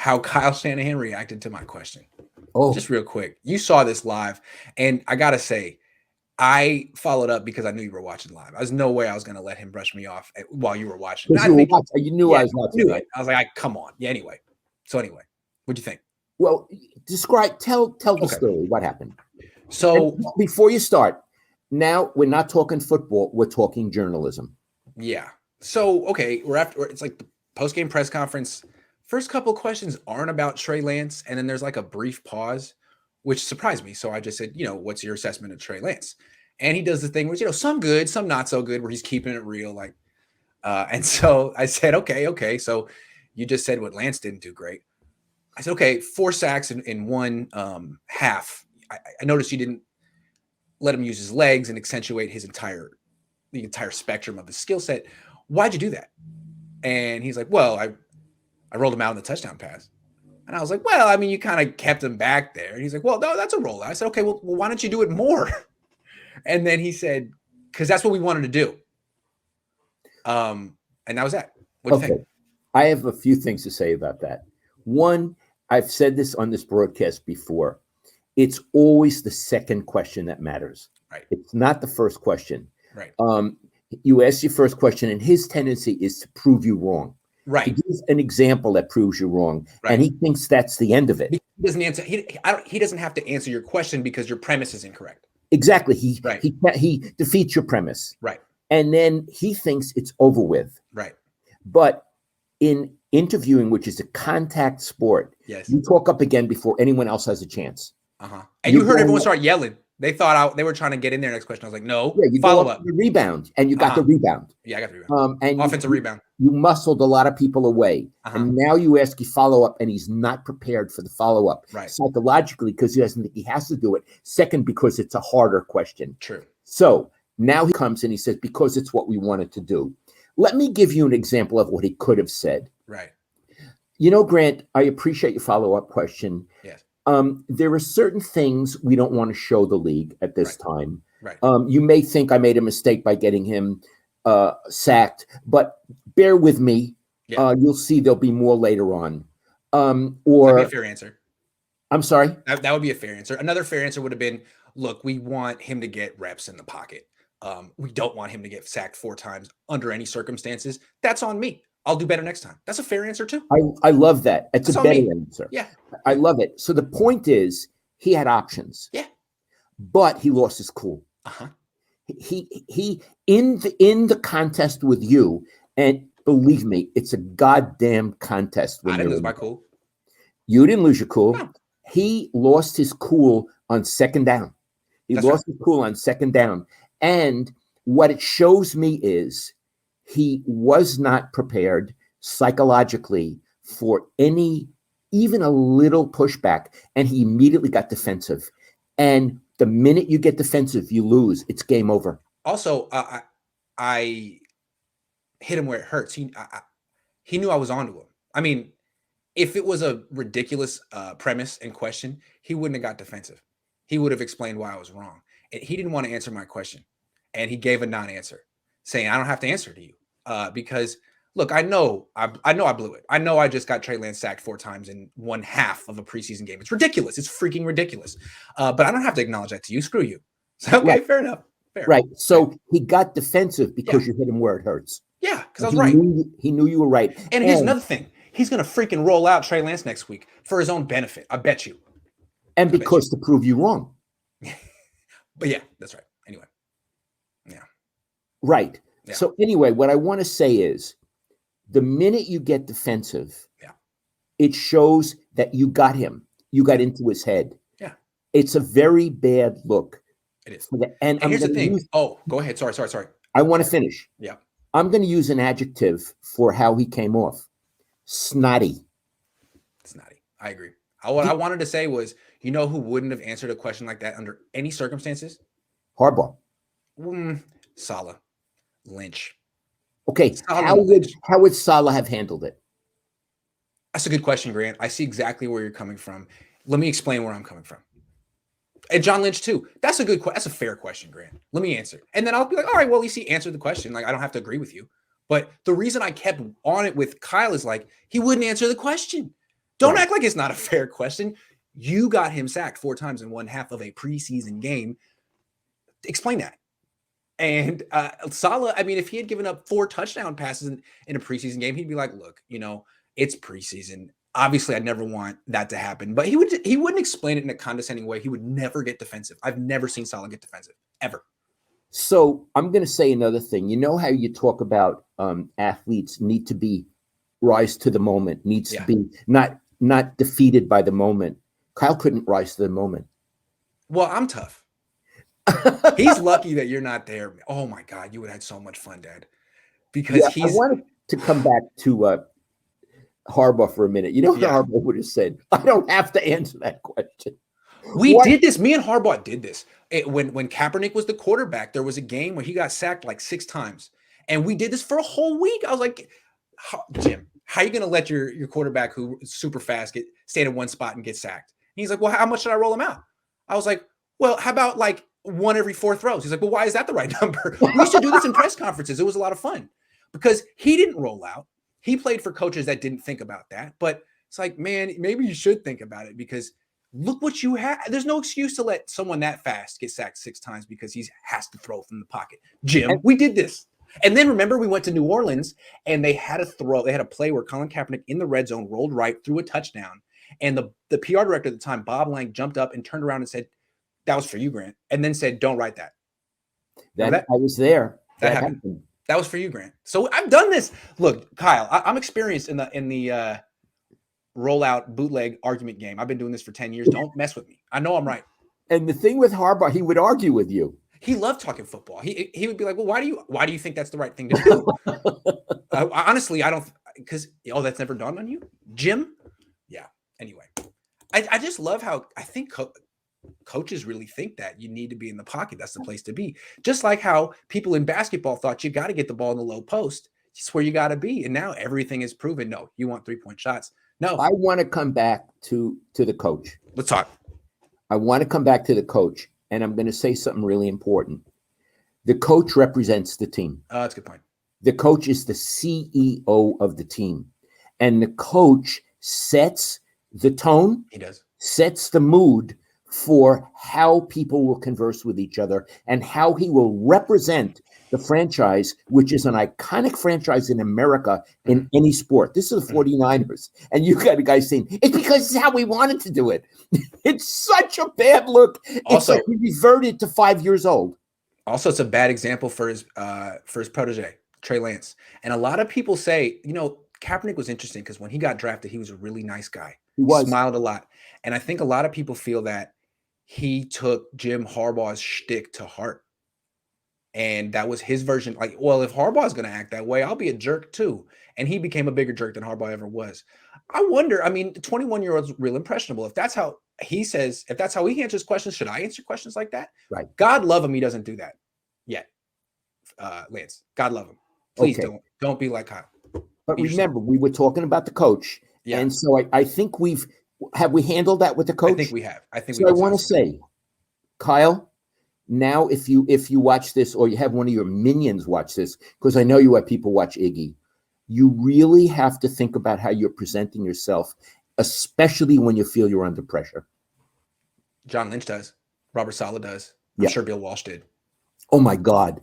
how Kyle Shanahan reacted to my question. Oh, Just real quick. You saw this live, and I gotta say, I followed up because I knew you were watching live. There's no way I was going to let him brush me off while you were watching. because you knew I was watching, knew right? it. I was like, come on. Yeah. Anyway, what'd you think? Well, tell the story. What happened? So and before you start, now we're not talking football. We're talking journalism. Yeah. So it's like the post game press conference. First couple of questions aren't about Trey Lance, and then there's like a brief pause, which surprised me. So I just said, what's your assessment of Trey Lance? And he does the thing where, some good, some not so good, where he's keeping it real. Like, and so I said, okay. So you just said what Lance didn't do great. I said, okay, 4 sacks in one half. I noticed you didn't let him use his legs and accentuate the entire spectrum of his skill set. Why'd you do that? And he's like, well, I rolled him out in the touchdown pass. And I was like, well, I mean, you kind of kept him back there. And he's like, well, no, that's a rollout. I said, okay, well, why don't you do it more? And then he said, because that's what we wanted to do. And that was that. What do you think? I have a few things to say about that. One, I've said this on this broadcast before. It's always the second question that matters. Right. It's not the first question. Right. You ask your first question, and his tendency is to prove you wrong. Right. He gives an example that proves you wrong, and he thinks that's the end of it. He doesn't answer. He doesn't have to answer your question because your premise is incorrect. Exactly. He defeats your premise. Right. And then he thinks it's over with. Right. But in interviewing, which is a contact sport, yes, you talk up again before anyone else has a chance. And you heard everyone start yelling. They thought they were trying to get in there. Next question. I was like, no, you follow up. The rebound, and you got the rebound. Yeah, I got the rebound. And offensive rebound. You muscled a lot of people away. And now you ask a follow-up, and he's not prepared for the follow-up. Right. Psychologically, because he doesn't think he has to do it. Second, because it's a harder question. True. So now he comes and he says, because it's what we wanted to do. Let me give you an example of what he could have said. Right. Grant, I appreciate your follow-up question. Yes. There are certain things we don't want to show the league at this time. Right. You may think I made a mistake by getting him sacked, but bear with me. Yeah. You'll see there'll be more later on. That'd be a fair answer. I'm sorry? That would be a fair answer. Another fair answer would have been, look, we want him to get reps in the pocket. We don't want him to get sacked 4 times under any circumstances. That's on me. I'll do better next time. That's a fair answer too. I love that. It's a better answer. Yeah. I love it. So the point is, he had options. Yeah. But he lost his cool. He in the contest with you, and believe me, it's a goddamn contest. I didn't lose my cool. You didn't lose your cool. No. He lost his cool on second down. His cool on second down. And what it shows me is he was not prepared psychologically for even a little pushback, and he immediately got defensive. And the minute you get defensive, you lose. It's game over. Also, I hit him where it hurts. He knew I was onto him. I mean, if it was a ridiculous premise and question, he wouldn't have got defensive. He would have explained why I was wrong. He didn't want to answer my question, and he gave a non-answer, saying I don't have to answer to you because look, I know I blew it. I know I just got Trey Lance sacked 4 times in one half of a preseason game. It's ridiculous. It's freaking ridiculous. But I don't have to acknowledge that to you. Screw you. So, okay, fair enough. Fair. Right. So he got defensive because you hit him where it hurts. Yeah, because I was right. He knew you were right. And here's another thing. He's going to freaking roll out Trey Lance next week for his own benefit. I bet you. And because to prove you wrong. But yeah, that's right. Anyway. Yeah. Right. Yeah. So anyway, what I want to say is the minute you get defensive, it shows that you got him. You got into his head. Yeah. It's a very bad look. It is. And here's the thing. Go ahead. Sorry. I want to finish. Yeah. I'm going to use an adjective for how he came off. Snotty. Snotty. I agree. What I wanted to say was, you know who wouldn't have answered a question like that under any circumstances? Harbaugh. Saleh. Lynch. Okay. How would Saleh have handled it? That's a good question, Grant. I see exactly where you're coming from. Let me explain where I'm coming from. And John Lynch too. That's a fair question, Grant. Let me answer. And then I'll be like, all right, well, at least he answered the question. Like, I don't have to agree with you. But the reason I kept on it with Kyle is like, he wouldn't answer the question. Don't act like it's not a fair question. You got him sacked 4 times in one half of a preseason game. Explain that. And Saleh, I mean, if he had given up 4 touchdown passes in a preseason game, he'd be like, look, it's preseason. Obviously, I'd never want that to happen. But he wouldn't explain it in a condescending way. He would never get defensive. I've never seen Saleh get defensive, ever. So I'm going to say another thing. You know how you talk about athletes need to rise to the moment, needs to be not defeated by the moment. Kyle couldn't rise to the moment. Well, I'm tough. He's lucky that you're not there. Oh my God, you would have had so much fun, Dad. Because I wanted to come back to Harbaugh for a minute. You know what Harbaugh would have said? I don't have to answer that question. We did this. Me and Harbaugh did this. When Kaepernick was the quarterback, there was a game where he got sacked like 6 times. And we did this for a whole week. I was like, Jim, how are you going to let your quarterback who is super fast stay in one spot and get sacked? And he's like, well, how much should I roll him out? I was like, well, how about like 1 every 4 throws? He's like, well, why is that the right number? We used to do this in press conferences. It was a lot of fun because he didn't roll out. He played for coaches that didn't think about that. But it's like, man, maybe you should think about it because look what you have. There's no excuse to let someone that fast get sacked 6 times because he has to throw from the pocket. Jim, we did this. And then remember, we went to New Orleans and they had a play where Colin Kaepernick in the red zone rolled right through a touchdown. And the PR director at the time, Bob Lang, jumped up and turned around and said, that was for you, Grant. And then said, don't write that. I was there. That happened. That was for you, Grant. So I've done this. Look, Kyle, I'm experienced in the rollout bootleg argument game. I've been doing this for 10 years. Don't mess with me. I know I'm right. And the thing with Harbaugh, he would argue with you. He loved talking football. He would be like, well, why do you think that's the right thing to do? Honestly, I don't, because, that's never dawned on you? Jim? Yeah. Anyway, I just love how I think coaches really think that you need to be in the pocket. That's the place to be. Just like how people in basketball thought you got to get the ball in the low post. It's where you got to be. And now everything is proven. No, you want 3-point shots. No. I want to come back to the coach. Let's talk. I want to come back to the coach. And I'm going to say something really important. The coach represents the team. That's a good point. The coach is the CEO of the team. And the coach sets the tone. He does. Sets the mood for how people will converse with each other and how he will represent the franchise, which is an iconic franchise in America in any sport. This is the 49ers. And you got a guy saying, it's because it's how we wanted to do it. It's such a bad look. Also, it's like he reverted to 5 years old. Also, it's a bad example for his protege, Trey Lance. And a lot of people say, Kaepernick was interesting because when he got drafted, he was a really nice guy. He smiled a lot. And I think a lot of people feel that he took Jim Harbaugh's shtick to heart. And that was his version. Like, well, if Harbaugh's going to act that way, I'll be a jerk too. And he became a bigger jerk than Harbaugh ever was. I wonder, the 21-year-old's real impressionable. If that's how he answers questions, should I answer questions like that? Right. God love him. He doesn't do that yet. Lance, God love him. Please don't be like Kyle. But remember, we were talking about the coach. Yeah. And so I think have we handled that with the coach? I think we have. I want to say, Kyle, now if you watch this or you have one of your minions watch this, because I know you have people watch Iggy, you really have to think about how you're presenting yourself, especially when you feel you're under pressure. John Lynch does. Robert Saleh does. I'm sure Bill Walsh did. Oh my God.